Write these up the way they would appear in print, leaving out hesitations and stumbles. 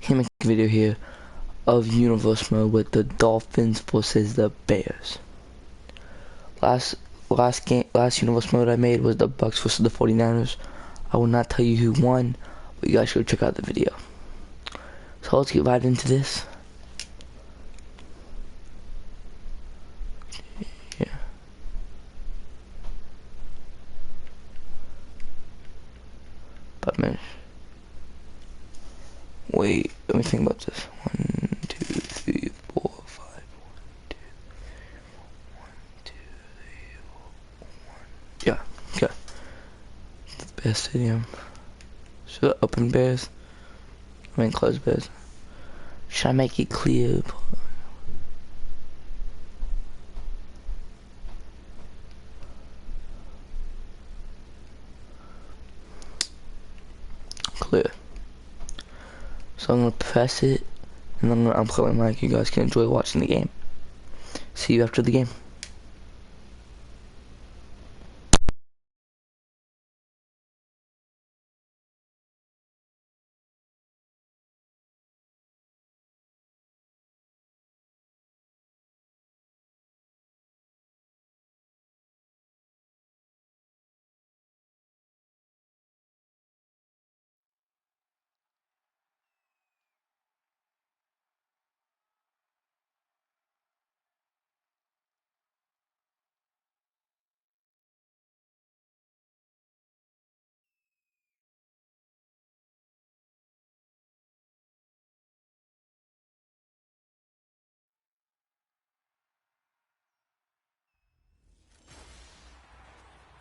Gonna make a video here of universe mode with the Dolphins versus the Bears. Last universe mode I made was the Bucks versus the 49ers. I will not tell you who won, but you guys should check out the video. So let's get right into this. Yeah. But man, wait, let me think about this. 1, 2, 3, 4, 5. 1, 2, 1, 2, 3, 4, 1. Yeah, okay. The Bears Stadium. Should I open Bears? I mean close Bears. Should I make it clear? Clear. So I'm gonna press it, and then I'm unplug my mic. You guys can enjoy watching the game. See you after the game.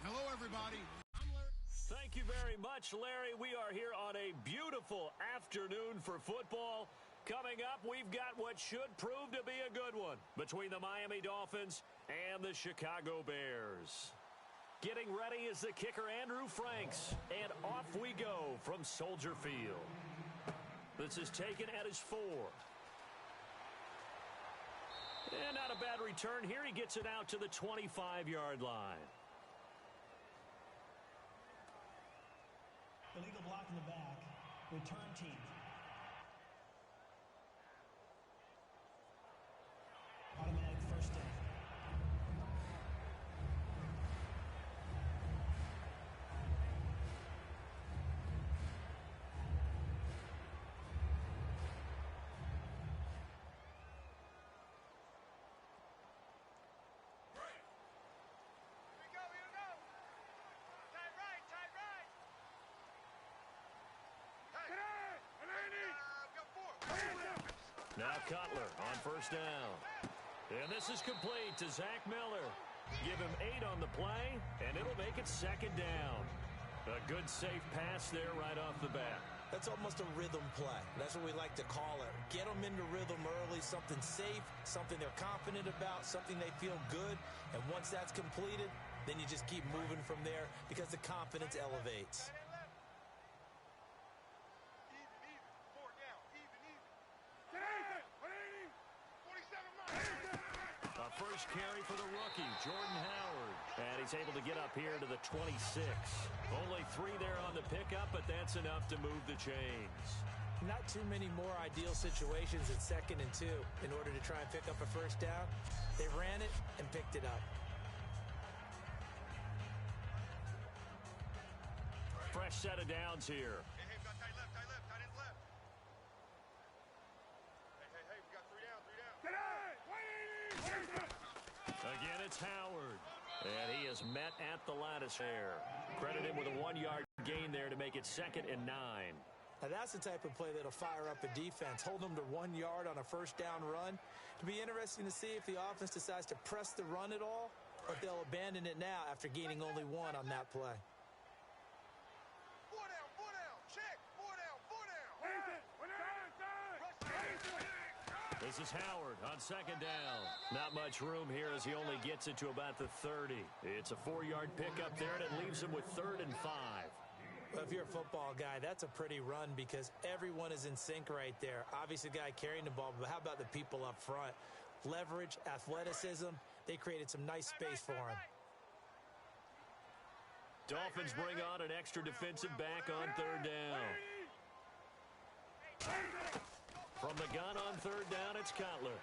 Hello, everybody. I'm Larry. Thank you very much, Larry. We are here on a beautiful afternoon for football. Coming up, we've got what should prove to be a good one between the Miami Dolphins and the Chicago Bears. Getting ready is the kicker, Andrew Franks. And off we go from Soldier Field. This is taken at his 4. And not a bad return here. He gets it out to the 25-yard line. Illegal block in the back. Return team. Automatic first down. Now Cutler on first down. And this is complete to Zach Miller. Give him 8 on the play, and it'll make it second down. A good, safe pass there right off the bat. That's almost a rhythm play. That's what we like to call it. Get them into rhythm early, something safe, something they're confident about, something they feel good. And once that's completed, then you just keep moving from there because the confidence elevates. First carry for the rookie, Jordan Howard. And he's able to get up here to the 26. Only 3 there on the pickup, but that's enough to move the chains. Not too many more ideal situations at 2nd and 2 in order to try and pick up a first down. They ran it and picked it up. Fresh set of downs here. Hey, we got tight left, tight ends left. Hey, we got 3 down. Again, it's Howard. And he is met at the lattice there. Credit him with a 1-yard gain there to make it 2nd and 9. Now that's the type of play that'll fire up a defense. Hold them to 1 yard on a first down run. It'll be interesting to see if the offense decides to press the run at all, or if they'll abandon it now after gaining only 1 on that play. 4 down, check. 4 down. This is Howard on 2nd down. Not much room here as he only gets it to about the 30. It's a 4-yard pickup there, and it leaves him with 3rd and 5. Well, if you're a football guy, that's a pretty run because everyone is in sync right there. Obviously, the guy carrying the ball, but how about the people up front? Leverage, athleticism, they created some nice space for him. Dolphins bring on an extra defensive back on 3rd down. From the gun on third down, it's Cutler.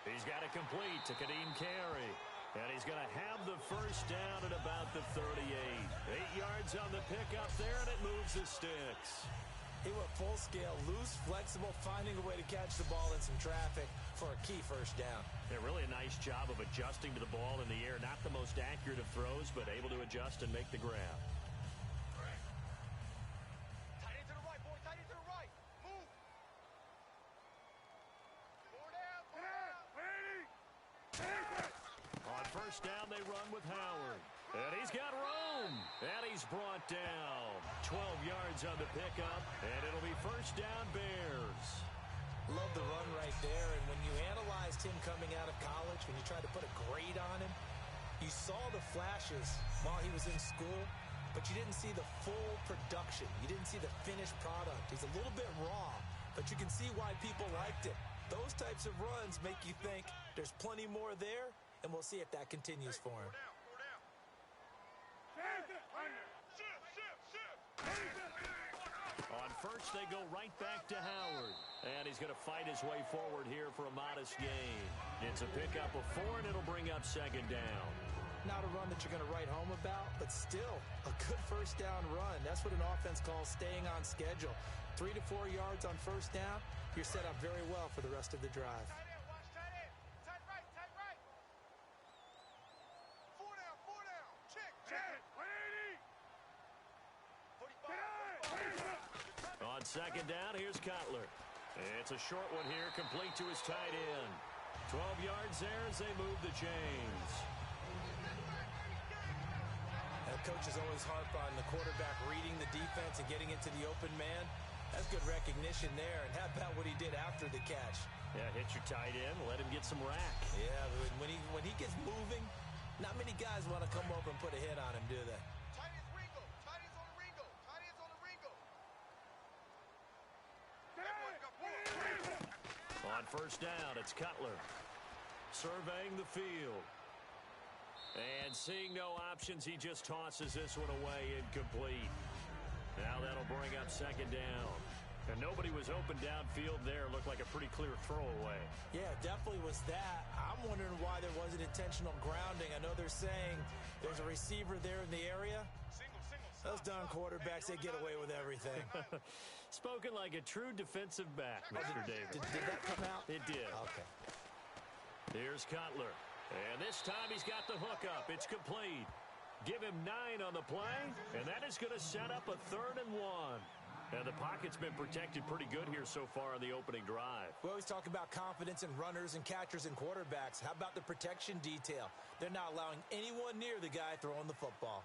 He's got it complete to Kadeem Carey. And he's going to have the first down at about the 38. 8 yards on the pickup there, and it moves the sticks. He went full scale, loose, flexible, finding a way to catch the ball in some traffic for a key first down. Yeah, really a nice job of adjusting to the ball in the air. Not the most accurate of throws, but able to adjust and make the grab. Tight end to the right, boy. Tight end to the right. Move. Four down. On first down, they run with Howard. And he's got room. And he's brought down. 12 yards on the pickup. And it'll be first down Bears. Love the run right there. And when you analyzed him coming out of college, when you tried to put a grade on him, you saw the flashes while he was in school, but you didn't see the full production. You didn't see the finished product. He's a little bit raw, but you can see why people liked it. Those types of runs make you think there's plenty more there, and we'll see if that continues for him. On first, they go right back to Howard. And he's going to fight his way forward here for a modest gain. It's a pickup of 4, and it'll bring up second down. Not a run that you're going to write home about, but still a good first down run. That's what an offense calls staying on schedule. 3 to 4 yards on first down, you're set up very well for the rest of the drive. Tight end, watch tight end. Tight right, tight right. Four down. Check. 45. On second down, here's Cutler. It's a short one here, complete to his tight end. 12 yards there as they move the chains. Coaches always harp on the quarterback reading the defense and getting into the open man. That's good recognition there. And how about what he did after the catch? Yeah, hit your tight end, let him get some rack. Yeah, but when he gets moving, not many guys want to come over and put a hit on him, do they? Tight end's Ringo. Tight end's on the Ringo. Tight end's on the Ringo. Everyone's got four. On first down, it's Cutler. Surveying the field. And seeing no options, he just tosses this one away incomplete. Now that'll bring up second down. And nobody was open downfield there. Looked like a pretty clear throwaway. Yeah, definitely was that. I'm wondering why there wasn't intentional grounding. I know they're saying there's a receiver there in the area. Those darn quarterbacks, they get away with everything. Spoken like a true defensive back, Mr. Davis. Did that come out? It did. Okay. Here's Cutler. And this time he's got the hookup. It's complete. Give him 9 on the play, and that is going to set up a 3rd and 1. And the pocket's been protected pretty good here so far on the opening drive. We always talk about confidence in runners and catchers and quarterbacks. How about the protection detail? They're not allowing anyone near the guy throwing the football.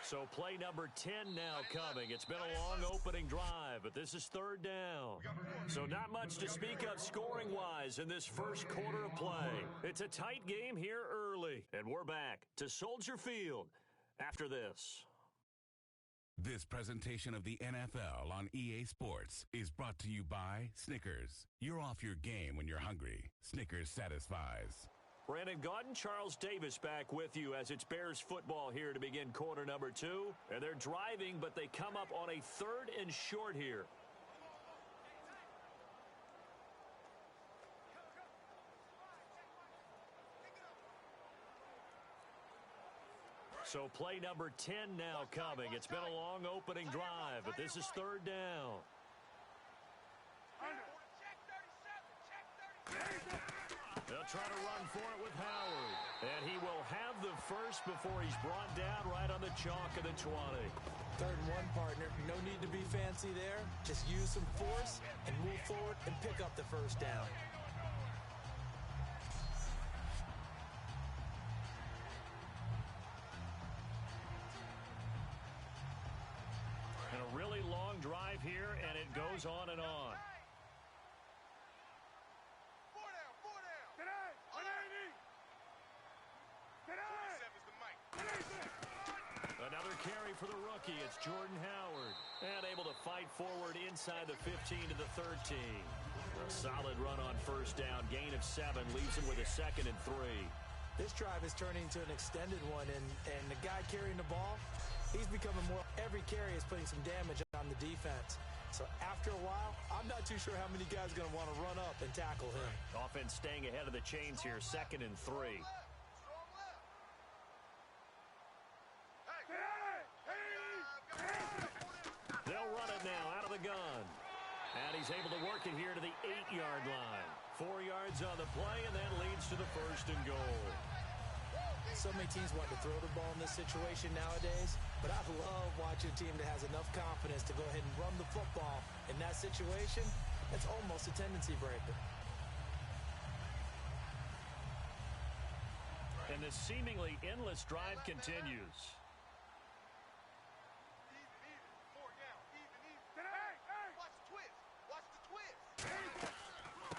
So play number 10 now coming. It's been a long opening drive, but this is 3rd down. So not much to speak of scoring-wise in this first quarter of play. It's a tight game here early, and we're back to Soldier Field after this. This presentation of the NFL on EA Sports is brought to you by Snickers. You're off your game when you're hungry. Snickers satisfies. Brandon Gaudin, Charles Davis back with you as it's Bears football here to begin quarter number 2. And they're driving, but they come up on a 3rd and short here. So play number 10 now coming. It's been a long opening drive, but this is 3rd down. They'll try to run for it with Howard. And he will have the first before he's brought down right on the chalk of the 20. 3rd and 1, partner. No need to be fancy there. Just use some force and move forward and pick up the first down. And a really long drive here, and it goes on and on. Four down. 27's the mic. Another carry for the rookie. It's Jordan Howard. And able to fight forward inside the 15 to the 13. A solid run on first down. Gain of 7 leaves him with a 2nd and 3. This drive is turning into an extended one, and the guy carrying the ball, he's becoming more. Every carry is putting some damage on the defense. So after a while, I'm not too sure how many guys are going to want to run up and tackle him. Offense staying ahead of the chains here, 2nd and 3. They'll run it now out of the gun. And he's able to work it here to the 8-yard line. 4 yards on the play, and that leads to the 1st and goal. So many teams want to throw the ball in this situation nowadays, but I love watching a team that has enough confidence to go ahead and run the football. In that situation, that's almost a tendency breaker. And this seemingly endless drive continues.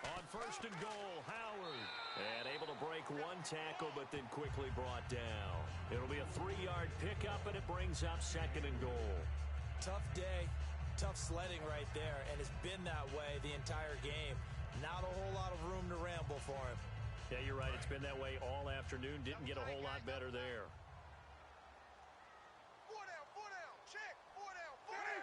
On 1st and goal, Howard. And able to break one tackle, but then quickly brought down. It'll be a 3-yard pickup, and it brings up 2nd and goal. Tough day, tough sledding right there, and it's been that way the entire game. Not a whole lot of room to ramble for him. Yeah, you're right. It's been that way all afternoon. Didn't get a whole lot better there. 4 down, 4 down. Check. 4 down, 4 down.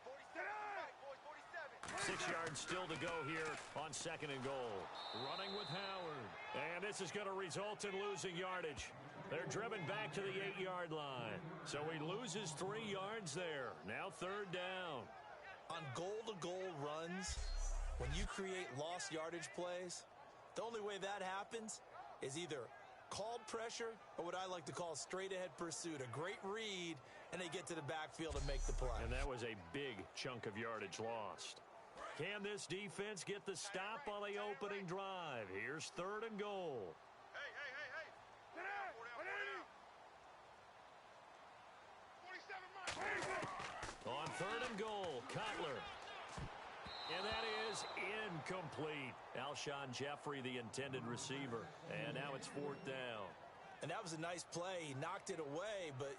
47 right, boys, 47. 6 yards still to go here on 2nd and goal. Running with Howard. And this is going to result in losing yardage. They're driven back to the 8-yard line. So he loses 3 yards there. Now 3rd down. On goal-to-goal runs, when you create lost yardage plays, the only way that happens is either called pressure or what I like to call straight-ahead pursuit. A great read, and they get to the backfield and make the play. And that was a big chunk of yardage lost. Can this defense get the stop on the opening drive? Here's 3rd and goal. Hey. 4 down, 4 down. 47 right. On 3rd and goal, Cutler. And that is incomplete. Alshon Jeffrey, the intended receiver. And now it's 4th down. And that was a nice play. He knocked it away, but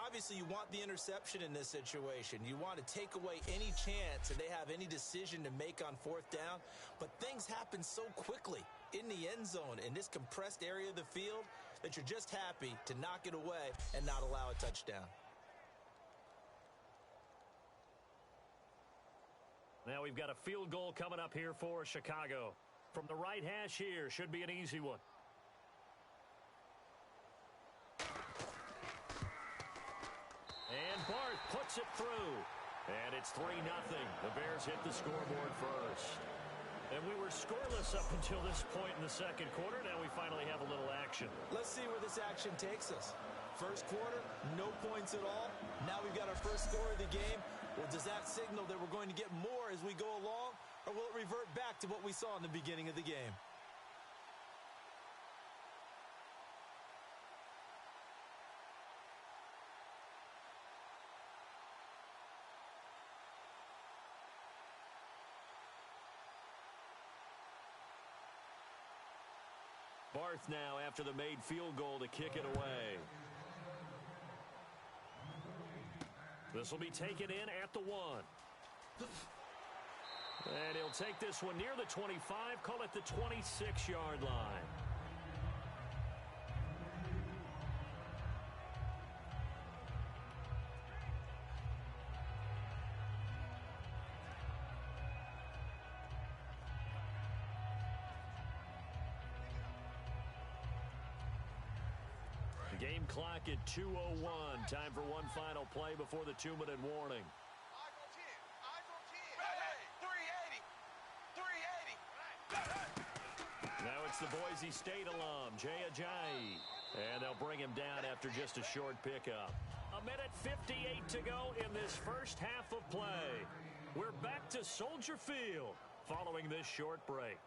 obviously you want the interception in this situation. You want to take away any chance and they have any decision to make on 4th down. But things happen so quickly in the end zone in this compressed area of the field that you're just happy to knock it away and not allow a touchdown. Now we've got a field goal coming up here for Chicago. From the right hash here, should be an easy one. And Barth puts it through. And it's 3-0. The Bears hit the scoreboard first. And we were scoreless up until this point in the 2nd quarter. Now we finally have a little action. Let's see where this action takes us. First quarter, no points at all. Now we've got our first score of the game. Well, does that signal that we're going to get more as we go along, or will it revert back to what we saw in the beginning of the game? Barth now after the made field goal to kick it away. This will be taken in at the 1. And he'll take this one near the 25, call it the 26-yard line. Game clock at 2:01. Time for one final play before the 2-minute warning. Eyes on 10. Eyes on 10. Hey, 380. 380. Now it's the Boise State alum, Jay Ajayi. And they'll bring him down after just a short pickup. 1:58 to go in this first half of play. We're back to Soldier Field following this short break.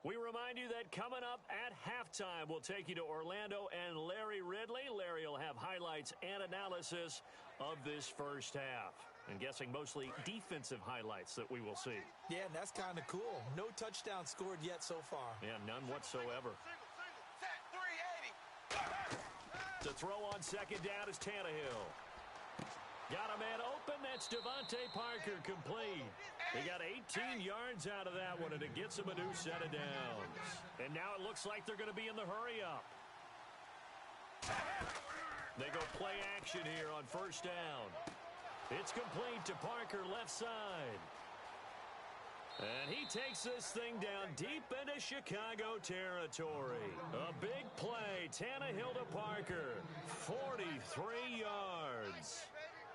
We remind you that coming up at halftime, we'll take you to Orlando and Larry Ridley. Larry will have highlights and analysis of this first half. I'm guessing mostly defensive highlights that we will see. Yeah, and that's kind of cool. No touchdown scored yet so far. Yeah, none whatsoever. Set 380. To throw on 2nd down is Tannehill. Got a man open. That's Devontae Parker complete. He got 18 yards out of that one, and it gets him a new set of downs. And now it looks like they're going to be in the hurry-up. They go play action here on first down. It's complete to Parker left side. And he takes this thing down deep into Chicago territory. A big play, Tannehill to Parker, 43 yards.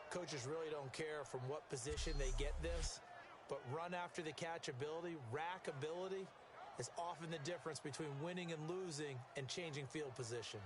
Coaches really don't care from what position they get this, but run after the catch ability, rack ability, is often the difference between winning and losing and changing field position.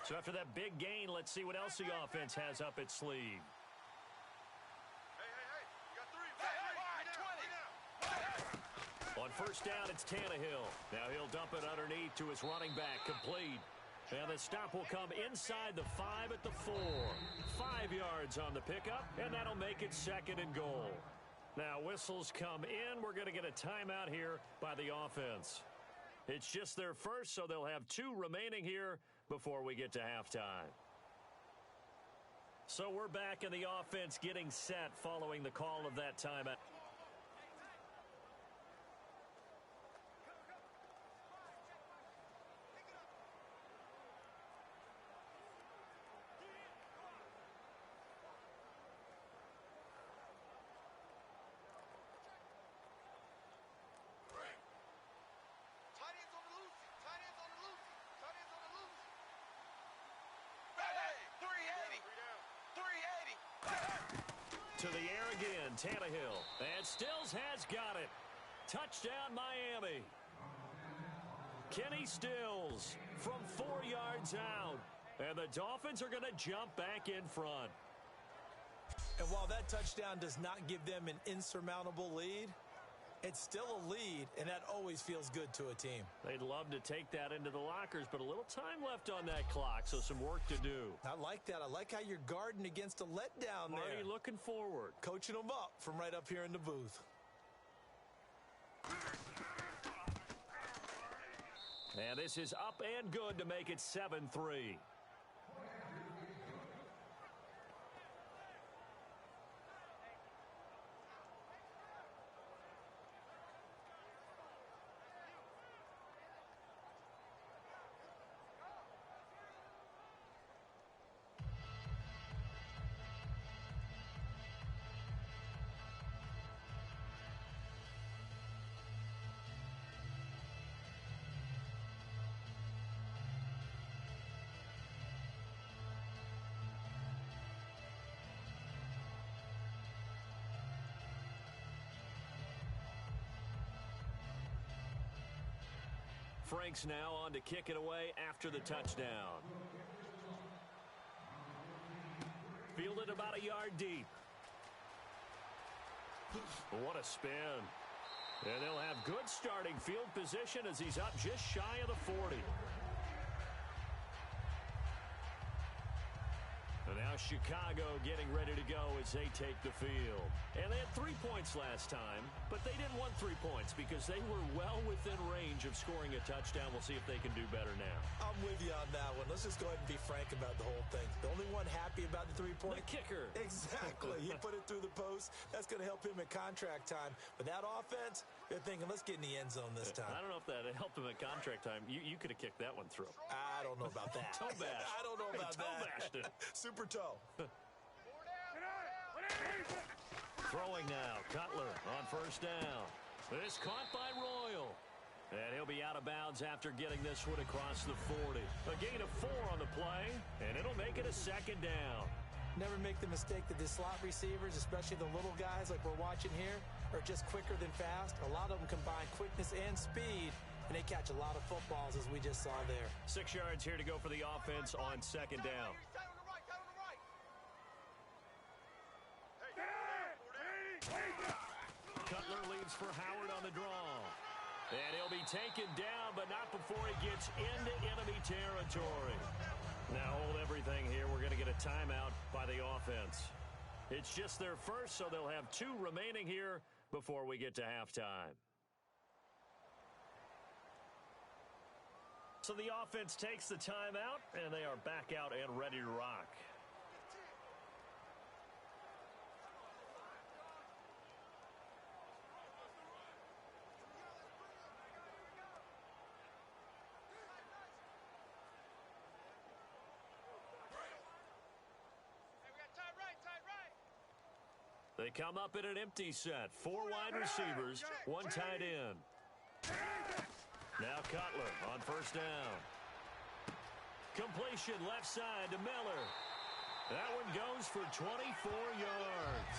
So after that big gain, let's see what else the offense has up its sleeve. Hey, you got three. On first down, it's Tannehill. Now he'll dump it underneath to his running back, complete. And the stop will come inside the 5 at the 4. 5 yards on the pickup, and that'll make it 2nd and goal. Now whistles come in. We're going to get a timeout here by the offense. It's just their first, so they'll have 2 remaining here before we get to halftime. So we're back in the offense getting set following the call of that timeout. Tight ends on the loose. Tight ends on the loose. Tight ends on the loose. 380. 380. To the air again, Tannehill. And Stills has got it. Touchdown, Miami. Kenny Stills from 4 yards out. And the Dolphins are going to jump back in front. And while that touchdown does not give them an insurmountable lead, it's still a lead, and that always feels good to a team. They'd love to take that into the lockers, but a little time left on that clock, so some work to do. I like that. I like how you're guarding against a letdown there. Marty looking forward. Coaching them up from right up here in the booth. And this is up and good to make it 7-3. Frank's now on to kick it away after the touchdown. Fielded about a yard deep. What a spin. And they'll have good starting field position as he's up just shy of the 40. And now Chicago getting ready to go as they take the field. And they had 3 points last time, but they didn't want 3 points because they were well within range of scoring a touchdown. We'll see if they can do better now. I'm with you on that one. Let's just go ahead and be frank about the whole thing. The only one happy about the 3-point. The kicker. Exactly. He put it through the post. That's going to help him at contract time. But that offense, they're thinking, let's get in the end zone this time. I don't know if that helped him at contract time. You could have kicked that one through. I don't know about that. Toe bash. I don't know about Toe that. bashed it. Super toe. Throwing now, Cutler on first down. This caught by Royal. And he'll be out of bounds after getting this one across the 40. A gain of 4 on the play, and it'll make it a 2nd down. Never make the mistake that the slot receivers, especially the little guys like we're watching here, are just quicker than fast. A lot of them combine quickness and speed, and they catch a lot of footballs as we just saw there. 6 yards here to go for the offense on 2nd down. Tight on the right. Tight on the right. Cutler leads for Howard on the draw. And he'll be taken down, but not before he gets into enemy territory. Now hold everything here. We're going to get a timeout by the offense. It's just their first, so they'll have 2 remaining here before we get to halftime. So the offense takes the timeout, and they are back out and ready to rock. They come up in an empty set. 4 wide receivers, 1 tight end. Now Cutler on first down. Completion left side to Miller. That one goes for 24 yards.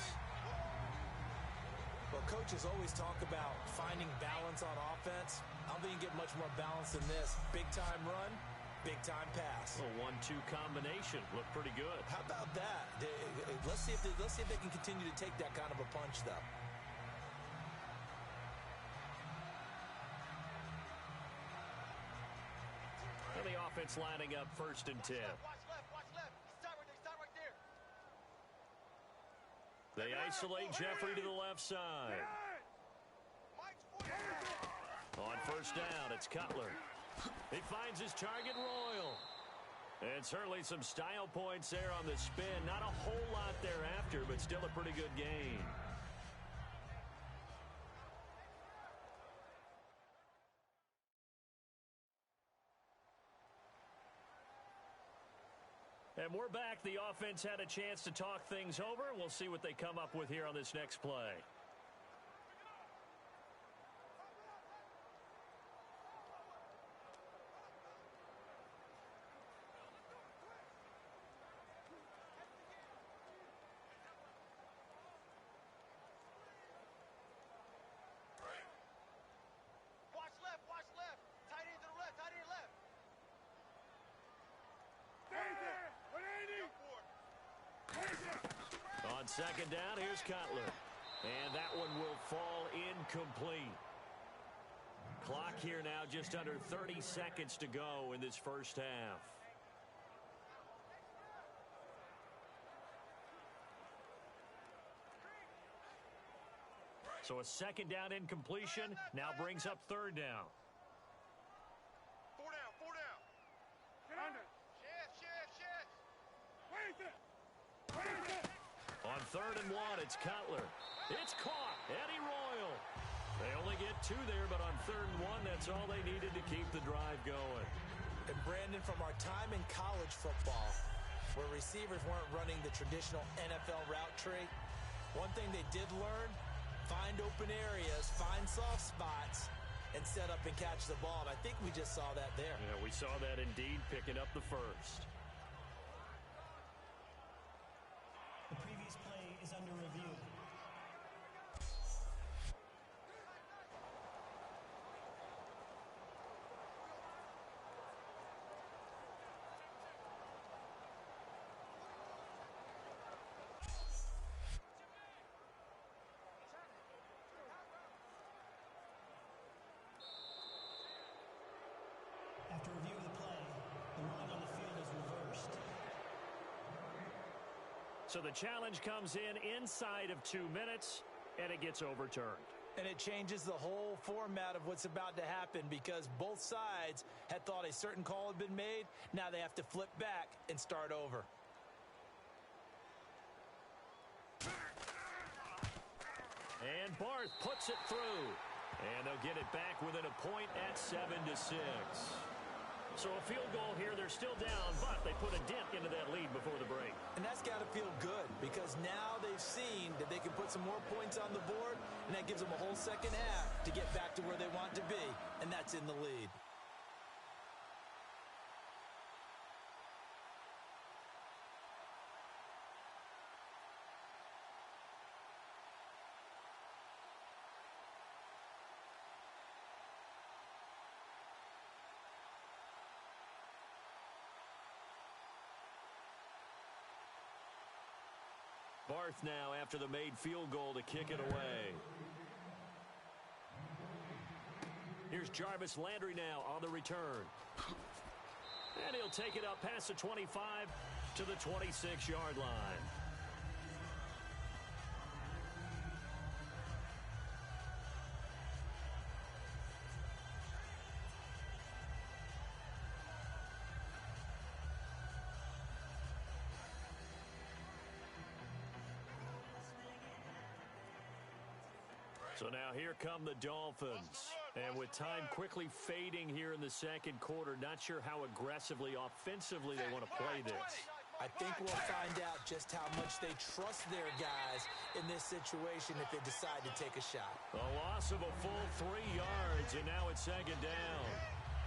Well, coaches always talk about finding balance on offense. I don't think you get much more balance than this. Big-time run, big-time pass. A 1-2 combination. Looked pretty good. How about that? Let's see if they can continue to take that kind of a punch, though. And the offense lining up 1st and 10. Watch left. Stop right there. They isolate Jeffrey to the left side. On first down, it's Cutler. He finds his target, Royal. And certainly some style points there on the spin. Not a whole lot thereafter, but still a pretty good gain. And we're back. The offense had a chance to talk things over. We'll see what they come up with here on this next play. Watch left. Tight end to the left. On second down, here's Cutler. And that one will fall incomplete. Clock here now just under 30 seconds to go in this first half. So a second down incompletion now brings up 3rd down. 4 down. Shift. On 3rd and 1, it's Cutler. It's caught. Eddie Royal. They only get 2 there, but on 3rd and 1, that's all they needed to keep the drive going. And Brandon, from our time in college football, where receivers weren't running the traditional NFL route tree, one thing they did learn, find open areas, find soft spots, and set up and catch the ball. And I think we just saw that there. Yeah, we saw that indeed, picking up the first. The previous play is under review. After review of the play, the ruling on the field is reversed. So the challenge comes in inside of 2 minutes, and it gets overturned. And it changes the whole format of what's about to happen because both sides had thought a certain call had been made. Now they have to flip back and start over. And Barth puts it through. And they'll get it back within a point at 7-6. So a field goal here. They're still down, but they put a dent into that lead before the break. And that's got to feel good because now they've seen that they can put some more points on the board, and that gives them a whole second half to get back to where they want to be, and that's in the lead. Barth now after the made field goal to kick it away. Here's Jarvis Landry now on the return. And he'll take it up past the 25 to the 26-yard line. So now here come the Dolphins. And with time quickly fading here in the second quarter, not sure how aggressively, offensively they want to play this. I think we'll find out just how much they trust their guys in this situation if they decide to take a shot. A loss of a full 3 yards, and now it's second down.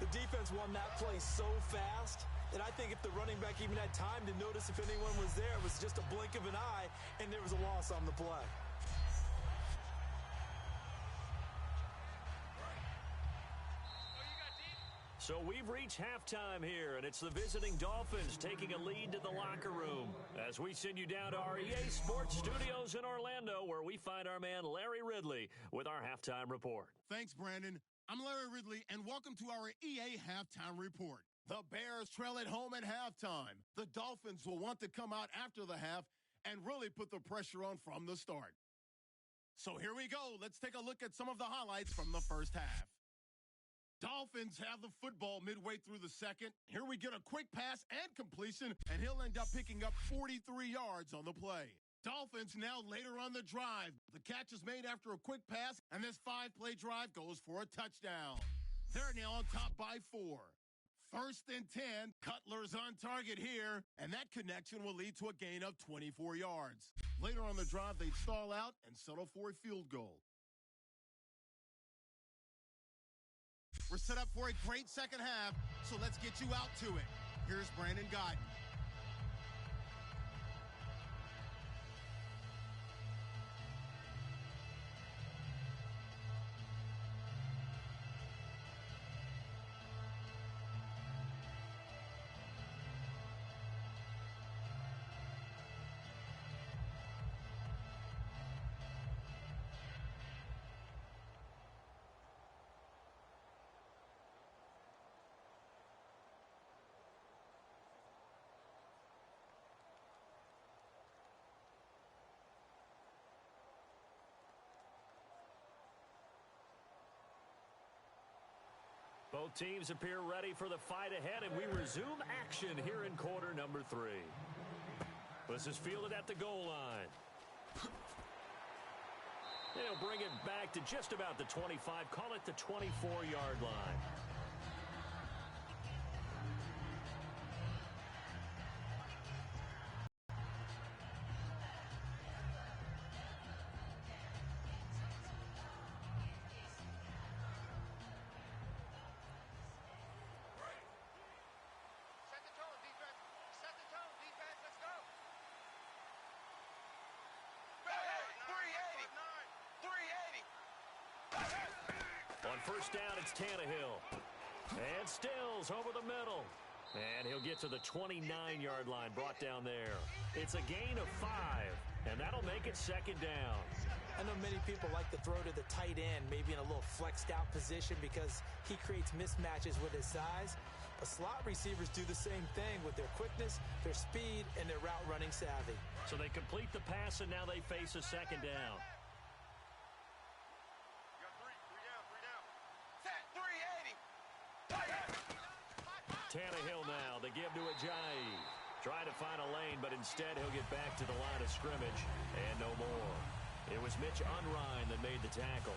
The defense won that play so fast, and I think if the running back even had time to notice if anyone was there, it was just a blink of an eye, and there was a loss on the play. So we've reached halftime here, and it's the visiting Dolphins taking a lead to the locker room as we send you down to our EA Sports Studios in Orlando, where we find our man Larry Ridley with our halftime report. Thanks, Brandon. I'm Larry Ridley, and welcome to our EA Halftime Report. The Bears trail at home at halftime. The Dolphins will want to come out after the half and really put the pressure on from the start. So here we go. Let's take a look at some of the highlights from the first half. Dolphins have the football midway through the second. Here we get a quick pass and completion, and he'll end up picking up 43 yards on the play. Dolphins now later on the drive. The catch is made after a quick pass, and this 5-play drive goes for a touchdown. They're now on top by 4. First and 10, Cutler's on target here, and that connection will lead to a gain of 24 yards. Later on the drive, they'd stall out and settle for a field goal. We're set up for a great second half, so let's get you out to it. Here's Brandon Godden. Both teams appear ready for the fight ahead, and we resume action here in quarter number 3. This is fielded at the goal line. They'll bring it back to just about the 25, call it the 24-yard line. First down, it's Tannehill. And Stills over the middle. And he'll get to the 29-yard line, brought down there. It's a gain of 5, and that'll make it second down. I know many people like to throw to the tight end, maybe in a little flexed out position because he creates mismatches with his size. But slot receivers do the same thing with their quickness, their speed, and their route running savvy. So they complete the pass, and now they face a second down. Tannehill now, they give to Ajayi. Trying to find a lane, but instead he'll get back to the line of scrimmage, and no more. It was Mitch Unrein that made the tackle.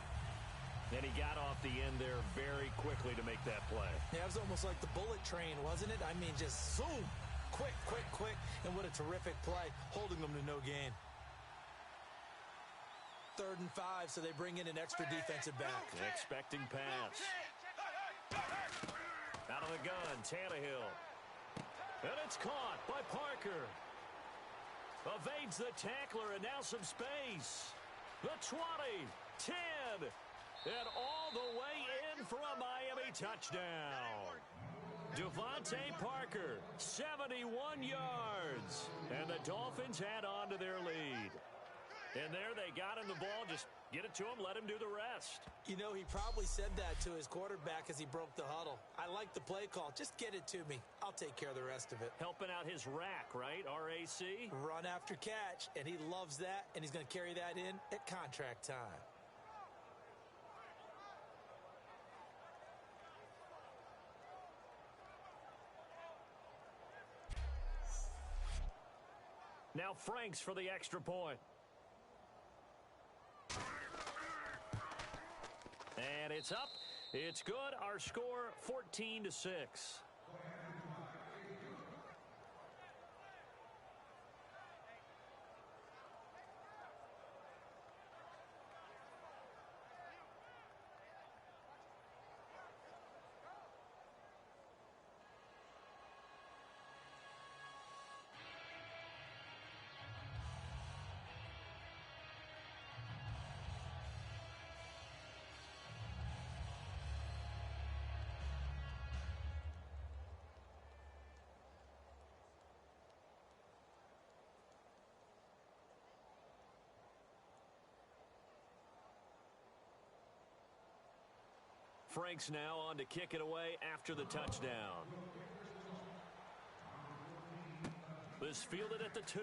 And he got off the end there very quickly to make that play. Yeah, it was almost like the bullet train, wasn't it? I mean, just zoom, quick, quick, quick, and what a terrific play, holding them to no gain. 3rd and 5, so they bring in an extra defensive back. Expecting pass. Out of the gun, Tannehill. And it's caught by Parker. Evades the tackler, and now some space. The 20, 10, and all the way in for a Miami touchdown. Devontae Parker, 71 yards. And the Dolphins add on to their lead. And there they got him the ball. Just get it to him, let him do the rest. You know, he probably said that to his quarterback as he broke the huddle. I like the play call. Just get it to me. I'll take care of the rest of it. Helping out his rack, right? RAC? Run after catch, and he loves that, and he's going to carry that in at contract time. Now Franks for the extra point. And it's up. It's good. Our score, 14-6. Franks now on to kick it away after the touchdown. This fielded at the 2.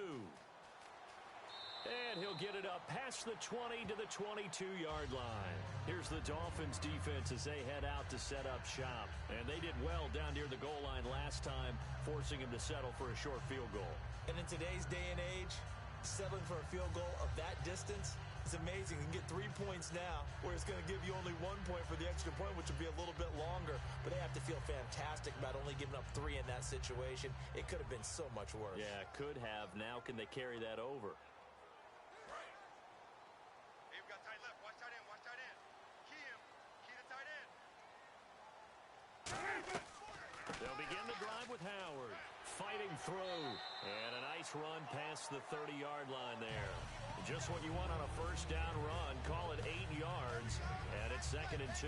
And he'll get it up past the 20 to the 22-yard line. Here's the Dolphins defense as they head out to set up shop. And they did well down near the goal line last time, forcing him to settle for a short field goal. And in today's day and age, settling for a field goal of that distance, it's amazing. You can get 3 points now, where it's going to give you only 1 point for the extra point, which would be a little bit longer. But they have to feel fantastic about only giving up 3 in that situation. It could have been so much worse. Yeah, could have. Now can they carry that over? Hey, we got tight left. Watch tight end. Watch tight end. Key him. Key the tight end. They'll begin the drive with Howard. Fighting through. And a nice run past the 30-yard line there. Just what you want on a first down run. Call it 8 yards. And it's 2nd and 2.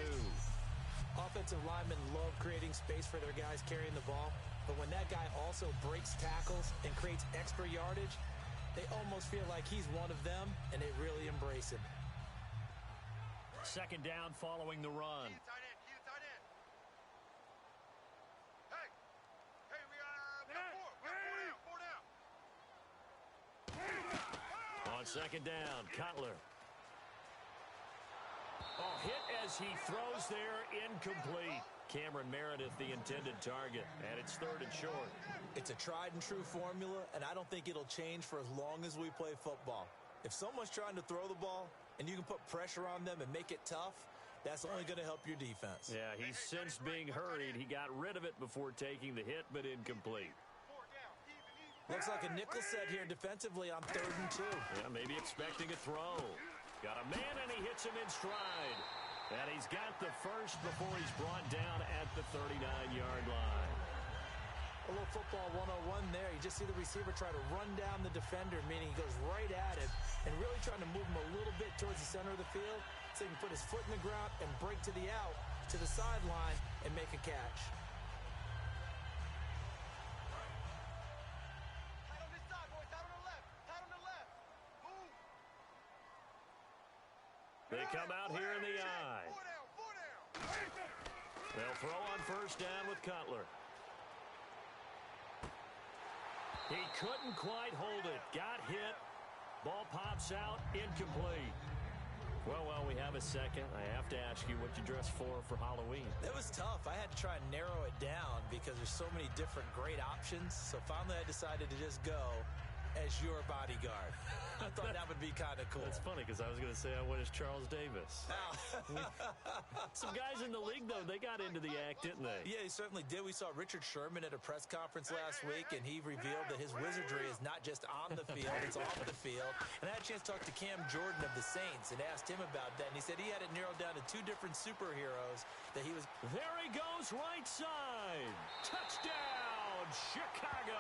Offensive linemen love creating space for their guys carrying the ball. But when that guy also breaks tackles and creates extra yardage, they almost feel like he's one of them, and they really embrace him. 2nd down following the run. Key the tight end. Key the tight end. Hey. Hey, we got 4. We got 4 down. 4 down. On 2nd down, Cutler. Oh, hit as he throws there, incomplete. Cameron Meredith, the intended target, and it's 3rd and short. It's a tried-and-true formula, and I don't think it'll change for as long as we play football. If someone's trying to throw the ball, and you can put pressure on them and make it tough, that's only going to help your defense. Yeah, he's since being hurried. He got rid of it before taking the hit, but incomplete. 4 down. Even. Looks like a nickel set here defensively on 3rd and 2. Yeah, maybe expecting a throw. Got a man, and he hits him in stride. And he's got the first before he's brought down at the 39-yard line. A little football 101 there. You just see the receiver try to run down the defender, meaning he goes right at it, and really trying to move him a little bit towards the center of the field so he can put his foot in the ground and break to the out, to the sideline, and make a catch. Tight on this side, boys. Tight on the left. Tight on the left. Move. They come out here in the eye. 4 down. 4 down. They'll throw on 1st down with Cutler. He couldn't quite hold it. Got hit. Ball pops out. Incomplete. Well, we have a second. I have to ask you what you dressed for Halloween. It was tough. I had to try and narrow it down because there's so many different great options. So finally I decided to just go as your bodyguard. I thought that would be kind of cool. That's funny because I was going to say I went as Charles Davis. Some guys in the league, though, they got into the act, didn't they? Yeah, he certainly did. We saw Richard Sherman at a press conference last week, and he revealed that his wizardry is not just on the field, it's off the field. And I had a chance to talk to Cam Jordan of the Saints and asked him about that. And he said he had it narrowed down to 2 different superheroes that he was... There he goes, right side. Touchdown, Chicago.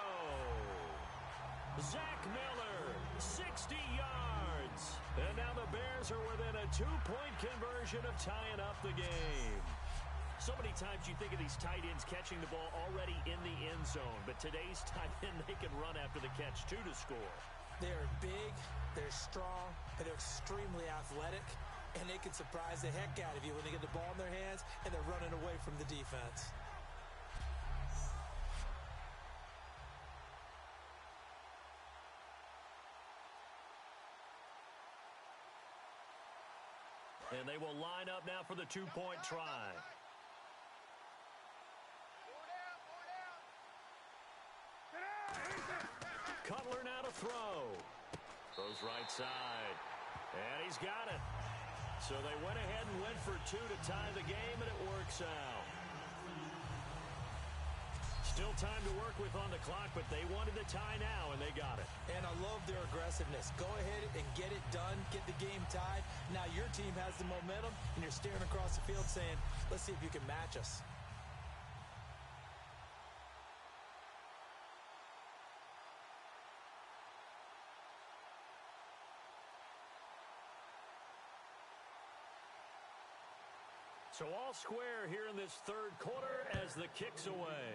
Zach Miller, 60 yards. And now the Bears are within a 2-point conversion of tying up the game. So many times you think of these tight ends catching the ball already in the end zone, but today's tight end, they can run after the catch, too, to score. They're big, they're strong, and they're extremely athletic, and they can surprise the heck out of you when they get the ball in their hands and they're running away from the defense. And they will line up now for the 2-point try. 4 down. Cutler now to throw. Throws right side. And he's got it. So they went ahead and went for two to tie the game, and it works out. Still time to work with on the clock, but they wanted the tie now, and they got it. And I love their aggressiveness. Go ahead and get it done, get the game tied. Now your team has the momentum, and you're staring across the field saying, let's see if you can match us. So all square here in this third quarter as the kick's away.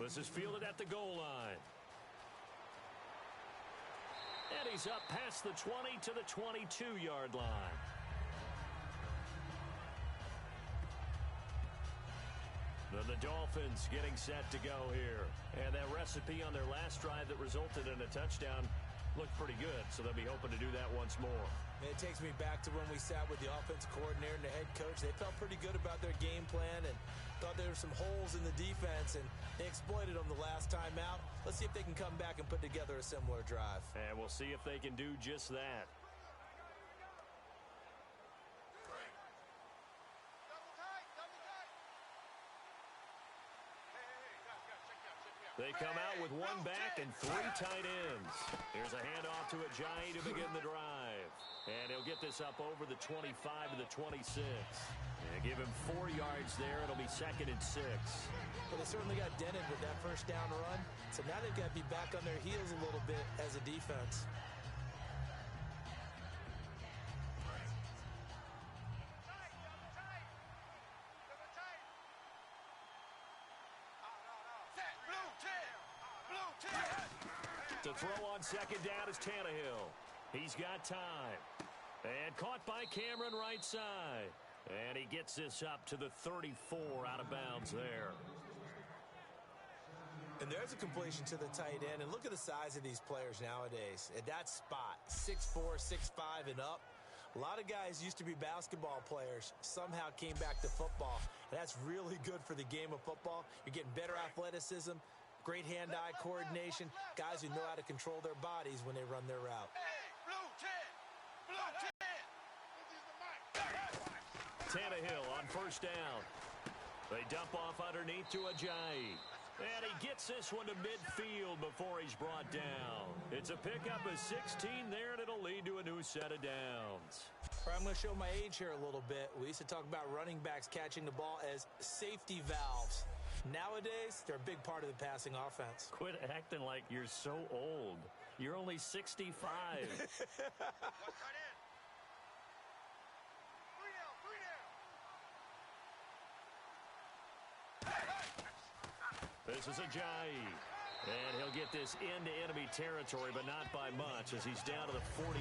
This is fielded at the goal line. And he's up past the 20 to the 22-yard line. Then the Dolphins getting set to go here. And that recipe on their last drive that resulted in a touchdown looked pretty good, so they'll be hoping to do that once more. It takes me back to when we sat with the offensive coordinator and the head coach. They felt pretty good about their game plan and thought there were some holes in the defense, and they exploited them the last time out. Let's see if they can come back and put together a similar drive. And we'll see if they can do just that. They come out with one back and three tight ends. Here's a handoff to Ajayi to begin the drive. And he'll get this up over the 25 to the 26. And give him 4 yards there. It'll be 2nd and 6. But they certainly got dented with that first down run. So now they've got to be back on their heels a little bit as a defense. To throw on second down is Tannehill. He's got time. And caught by Cameron right side. And he gets this up to the 34 out of bounds there. And there's a completion to the tight end. And look at the size of these players nowadays. At that spot, 6'4", 6'5", and up. A lot of guys used to be basketball players, somehow came back to football. And that's really good for the game of football. You're getting better athleticism, great hand-eye coordination, guys who know how to control their bodies when they run their route. Tannehill on first down. They dump off underneath to Ajayi. And he gets this one to midfield before he's brought down. It's a pickup of 16 there, and it'll lead to a new set of downs. All right, I'm going to show my age here a little bit. We used to talk about running backs catching the ball as safety valves. Nowadays, they're a big part of the passing offense. Quit acting like you're so old. You're only 65. This is Ajayi. And he'll get this into enemy territory, but not by much as he's down to the 48.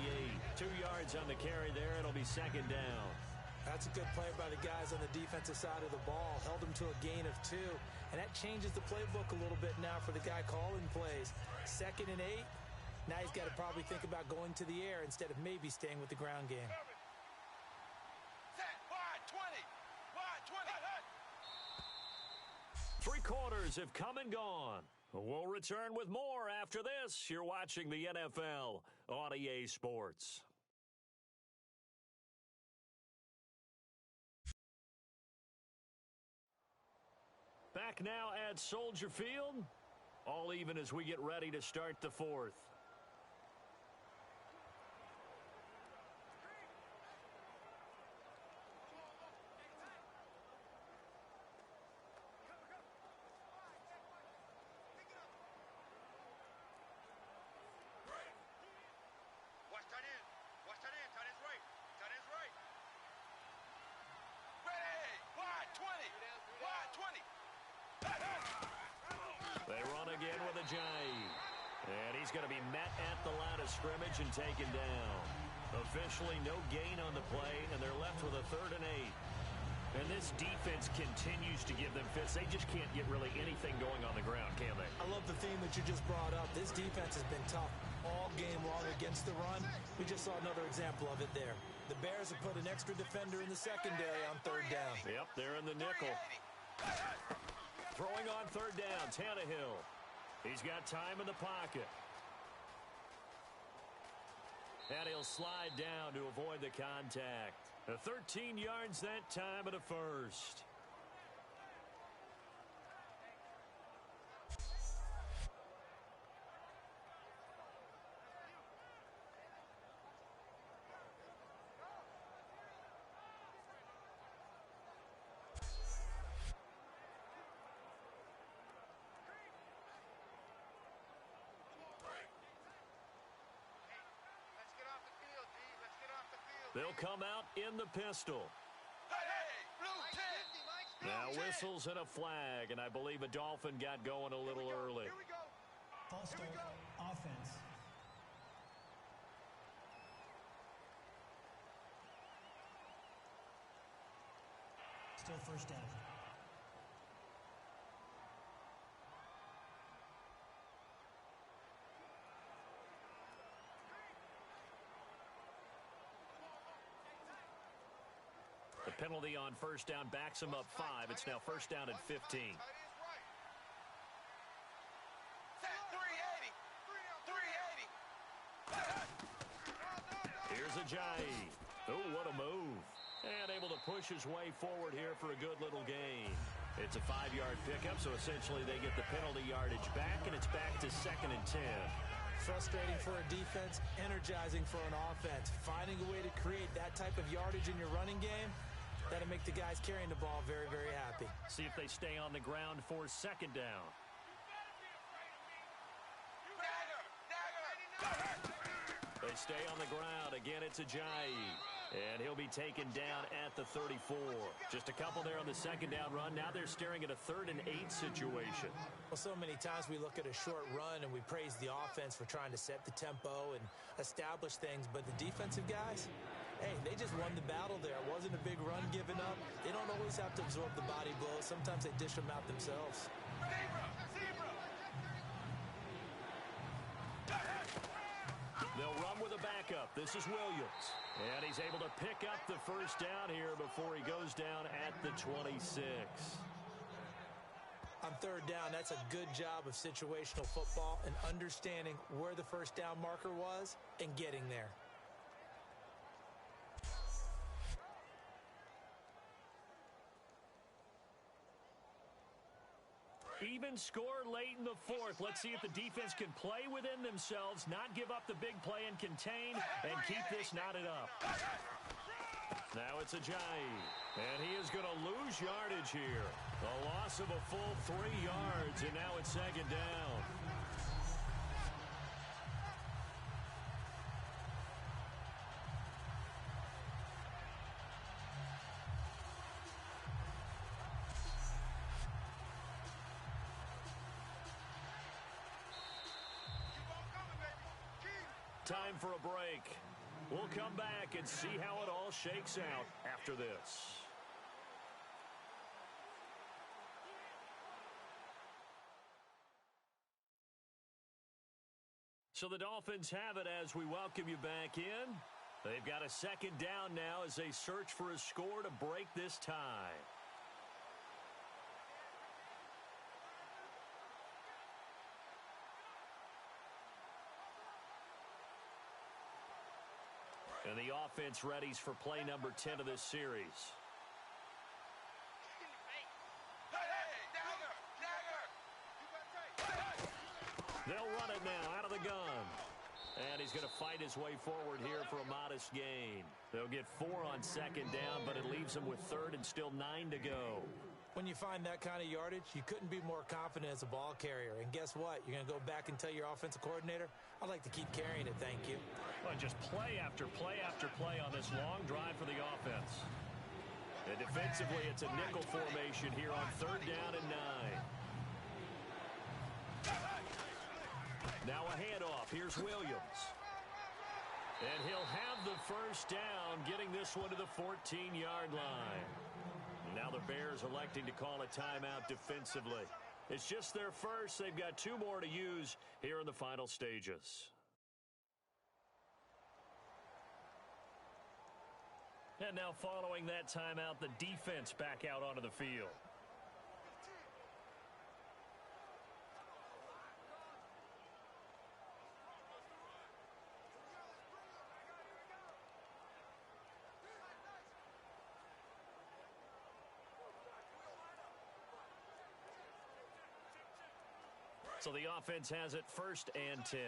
2 yards on the carry there. It'll be second down. That's a good play by the guys on the defensive side of the ball. Held them to a gain of 2. And that changes the playbook a little bit now for the guy calling plays. 2nd and 8. Now he's got to probably think about going to the air instead of maybe staying with the ground game. Wide 20. Wide 20. 3 quarters have come and gone. We'll return with more after this. You're watching the NFL on EA Sports. Back now at Soldier Field. All even as we get ready to start the 4th. They run again with Ajayi. And he's going to be met at the line of scrimmage and taken down. Officially no gain on the play, and they're left with a 3rd and 8. And this defense continues to give them fits. They just can't get really anything going on the ground, can they? I love the theme that you just brought up. This defense has been tough all game long against the run. We just saw another example of it there. The Bears have put an extra defender in the secondary on 3rd down. Yep, they're in the nickel. Throwing on 3rd down, Tannehill. He's got time in the pocket. And he'll slide down to avoid the contact. 13 yards that time and a first. They'll come out in the pistol. Now whistles and a flag, and I believe a Dolphin got going a little early. False start, offense. Still first down. The penalty on first down backs him up 5. It's now first down at 15. Here's Ajayi. Oh, what a move. And able to push his way forward here for a good little gain. It's a 5-yard pickup, so essentially they get the penalty yardage back, and it's back to 2nd and 10. Frustrating for a defense, energizing for an offense. Finding a way to create that type of yardage in your running game, that'll make the guys carrying the ball very, very happy. See if they stay on the ground for 2nd down. They stay on the ground. Again, it's Ajayi. And he'll be taken down at the 34. Just a couple there on the 2nd down run. Now they're staring at a 3rd and 8 situation. Well, so many times we look at a short run and we praise the offense for trying to set the tempo and establish things. But the defensive guys, hey, they just won the battle there. It wasn't a big run given up. They don't always have to absorb the body blows. Sometimes they dish them out themselves. They'll run with a backup. This is Williams. And he's able to pick up the first down here before he goes down at the 26. On 3rd down, that's a good job of situational football and understanding where the first down marker was and getting there. Even score late in the 4th. Let's see if the defense can play within themselves, not give up the big play and contain, and keep this knotted up. Now it's Ajayi, and he is going to lose yardage here. A loss of a full 3 yards, and now it's 2nd down. Time for a break. We'll come back and see how it all shakes out after this. So the Dolphins have it as we welcome you back in. They've got a 2nd down now as they search for a score to break this tie. And the offense readies for play number 10 of this series. They'll run it now out of the gun. And he's going to fight his way forward here for a modest gain. They'll get 4 on 2nd down, but it leaves them with 3rd and still 9 to go. When you find that kind of yardage, you couldn't be more confident as a ball carrier. And guess what? You're going to go back and tell your offensive coordinator, I'd like to keep carrying it, thank you. Well, just play after play after play on this long drive for the offense. And defensively, it's a nickel formation here on 3rd down and 9. Now a handoff. Here's Williams. And he'll have the first down, getting this one to the 14-yard line. Now the Bears electing to call a timeout defensively. It's just their first. They've got 2 more to use here in the final stages. And now following that timeout, the defense back out onto the field. So the offense has it 1st and 10.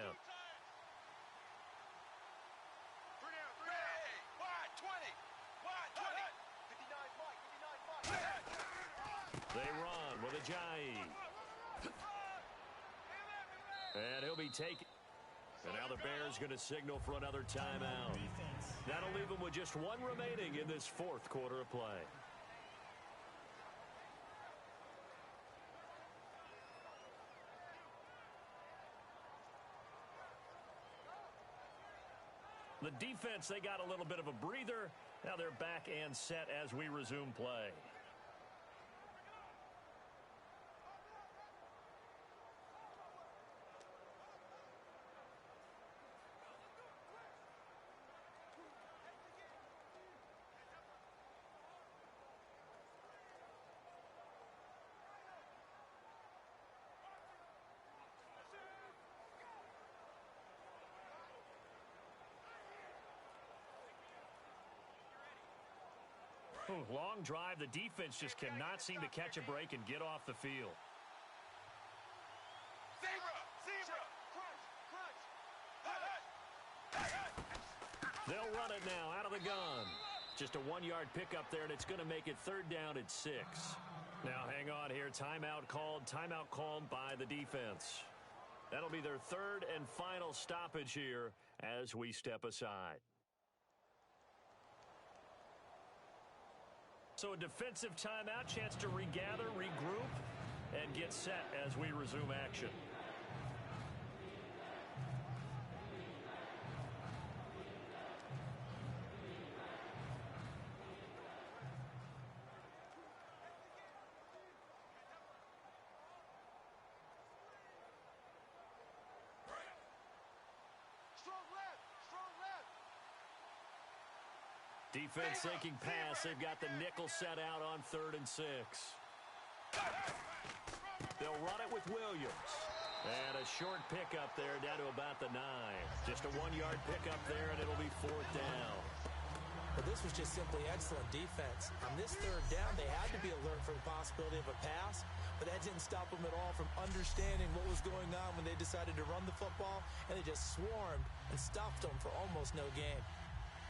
They run with Ajayi. And he'll be taken. And now the Bears going to signal for another timeout. That'll leave them with just one remaining in this 4th quarter of play. The defense, they got a little bit of a breather. Now they're back and set as we resume play. Long drive. The defense just cannot seem to catch a break and get off the field. They'll run it now out of the gun. Just a 1-yard pickup there, and it's going to make it 3rd down and 6. Now hang on here. Timeout called by the defense. That'll be their 3rd and final stoppage here as we step aside. So a defensive timeout, chance to regather, regroup, and get set as we resume action. Defense sinking pass. They've got the nickel set out on 3rd and 6. They'll run it with Williams. And a short pickup there down to about the 9. Just a 1-yard pickup there, and it'll be 4th down. But this was just simply excellent defense. On this 3rd down, they had to be alert for the possibility of a pass, but that didn't stop them at all from understanding what was going on when they decided to run the football, and they just swarmed and stopped them for almost no gain.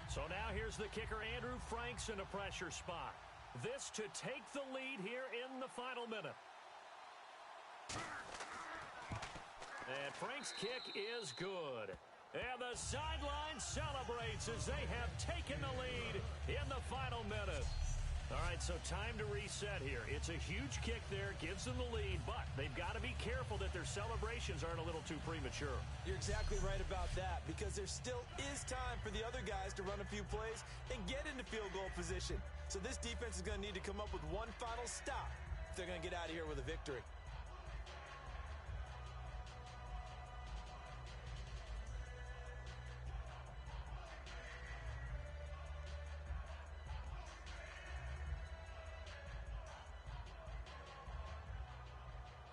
So now here's the kicker, Andrew Franks, in a pressure spot. This to take the lead here in the final minute. And Frank's kick is good. And the sideline celebrates as they have taken the lead in the final minute. All right, so time to reset here. It's a huge kick there, gives them the lead, but they've got to be careful that their celebrations aren't a little too premature. You're exactly right about that, because there still is time for the other guys to run a few plays and get into field goal position. So this defense is going to need to come up with one final stop if they're going to get out of here with a victory.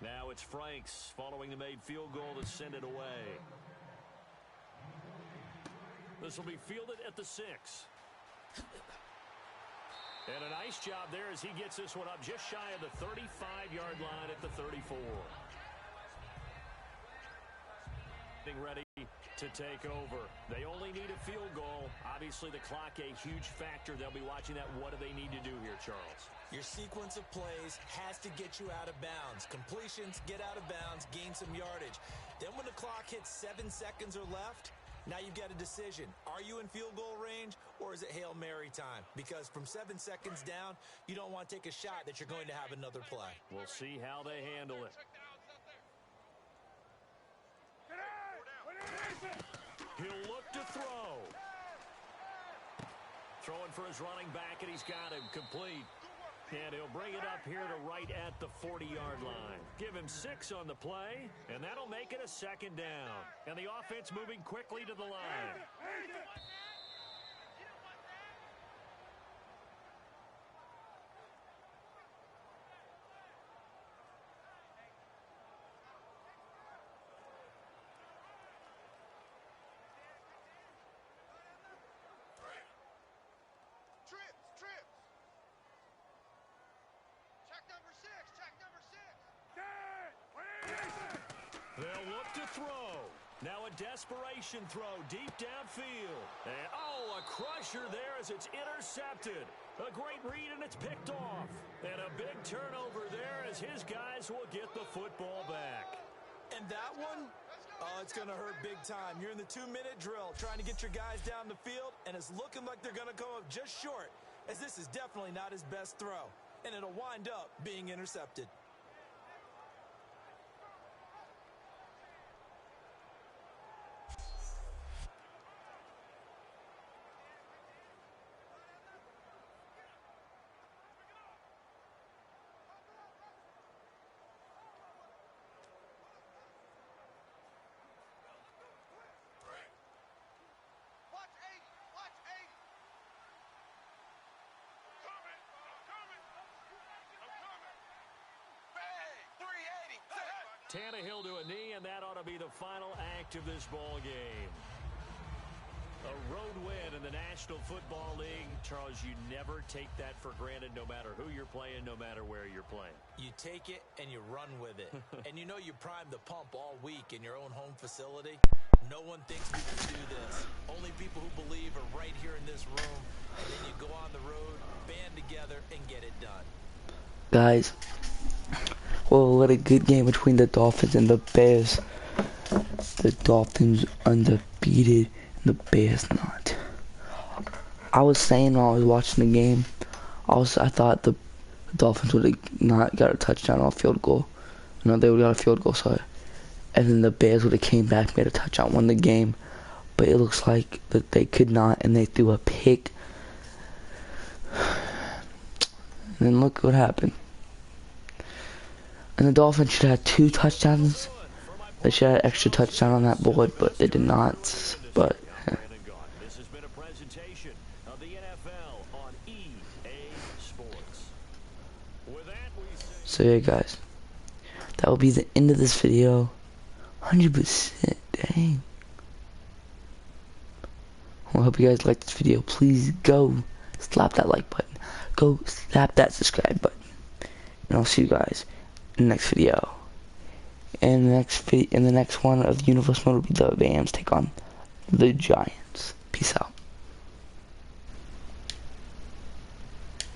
Now it's Franks following the made field goal to send it away. This will be fielded at the 6. And a nice job there as he gets this one up just shy of the 35-yard line at the 34. Getting ready to take over. They only need a field goal. Obviously, the clock a huge factor. They'll be watching that. What do they need to do here, Charles? Your sequence of plays has to get you out of bounds. Completions, get out of bounds, gain some yardage. Then when the clock hits 7 seconds or left, now you've got a decision. Are you in field goal range, or is it Hail Mary time? Because from 7 seconds down, you don't want to take a shot that you're going to have another play. We'll see how they handle it. He'll look to throw. Throwing for his running back, and he's got him complete. And he'll bring it up here to right at the 40-yard line. Give him 6 on the play, and that'll make it a 2nd down. And the offense moving quickly to the line. They'll look to throw. Now a desperation throw deep downfield. And, oh, a crusher there as it's intercepted. A great read, and it's picked off. And a big turnover there as his guys will get the football back. And that one, oh, it's going to hurt big time. You're in the 2-minute drill trying to get your guys down the field, and it's looking like they're going to come up just short, as this is definitely not his best throw. And it'll wind up being intercepted. Watch 80. Watch 80. Coming. I'm coming. Bang. 380. Tannehill to a knee, and that ought to be the final act of this ball game. A road win in the National Football League. Charles, you never take that for granted no matter who you're playing, no matter where you're playing. You take it and you run with it. And you know you primed the pump all week in your own home facility. No one thinks we can do this. Only people who believe are right here in this room. And then you go on the road, band together, and get it done. Guys, well, what a good game between the Dolphins and the Bears. The Dolphins undefeated, and the Bears not. I was saying while I was watching the game, I thought the Dolphins would have not got a touchdown or a field goal. No, they would have got a field goal, sorry. And then the Bears would have came back, made a touchdown, won the game. But it looks like that they could not, and they threw a pick. And then look what happened. And the Dolphins should have 2 touchdowns. They should have an extra touchdown on that board, but they did not. But This has been a presentation of the NFL on EA Sports. With that, we say so yeah, guys, that will be the end of this video. 100%, dang. Well, I hope you guys liked this video. Please go slap that like button. Go slap that subscribe button. And I'll see you guys in the next video. And the next one of the Universe Mode will be the Rams take on the Giants. Peace out.